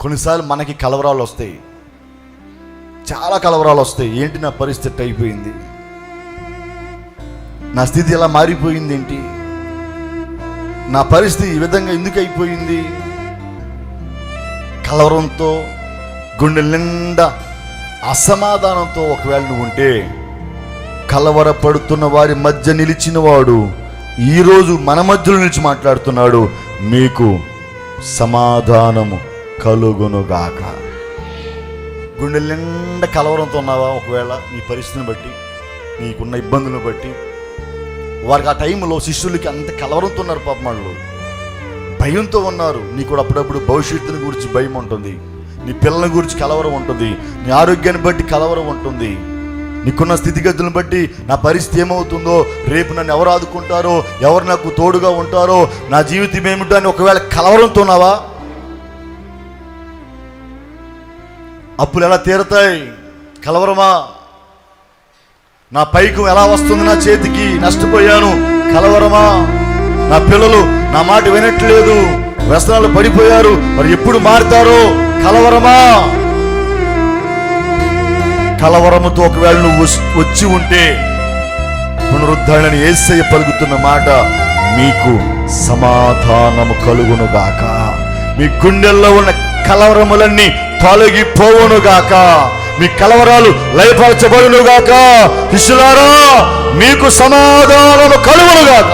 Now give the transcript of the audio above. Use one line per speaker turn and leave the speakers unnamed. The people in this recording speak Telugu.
కొన్నిసార్లు మనకి కలవరాలు వస్తాయి, చాలా కలవరాలు వస్తాయి. ఏంటి నా పరిస్థితి అయిపోయింది, నా స్థితి ఎలా మారిపోయింది, ఏంటి నా పరిస్థితి ఈ విధంగా ఎందుకు అయిపోయింది? కలవరంతో, గుండె నిండా అసమాధానంతో ఒకవేళ నువ్వు ఉంటే, కలవరపడుతున్న వారి మధ్య నిలిచిన వాడు ఈరోజు మన మధ్యలో నిలిచి మాట్లాడుతున్నాడు, మీకు సమాధానము కలుగునుగాక. గుండె నిండా కలవరంతో ఉన్నావా? ఒకవేళ నీ పరిస్థితిని బట్టి, నీకున్న ఇబ్బందులను బట్టి. వారికి ఆ టైంలో శిష్యులకి అంత కలవరంతో ఉన్నారు, పాపం వాళ్ళు భయంతో ఉన్నారు. నీ కూడా అప్పుడప్పుడు భవిష్యత్తుని గురించి భయం ఉంటుంది, నీ పిల్లల గురించి కలవరం ఉంటుంది, నీ ఆరోగ్యాన్ని బట్టి కలవరం ఉంటుంది, నీకున్న స్థితిగతులను బట్టి నా పరిస్థితి ఏమవుతుందో, రేపు నన్ను ఎవరు ఆదుకుంటారో, ఎవరు నాకు తోడుగా ఉంటారో, నా జీవితం ఏమిటో అని ఒకవేళ కలవరంతో ఉన్నావా? అప్పులు ఎలా తీరతాయి? కలవరమా? నా పైకి ఎలా వస్తుంది, నా చేతికి నష్టపోయాను, కలవరమా? నా పిల్లలు నా మాట వినట్లేదు, వ్యసనాలు పడిపోయారు, మరి ఎప్పుడు మారుతారో, కలవరమా? కలవరముతో ఒకవేళ నువ్వు వచ్చి ఉంటే, పునరుద్ధరణ యేసయ్య పలుకుతున్న మాట, మీకు సమాధానము కలుగునుగాక. మీ గుండెల్లో ఉన్న కలవరములన్నీ తొలగిపోవునుగాక, మీ కలవరాలు లయపరచబడునుగాక. శిష్యులారా, మీకు సమాధానము కలుగునుగాక.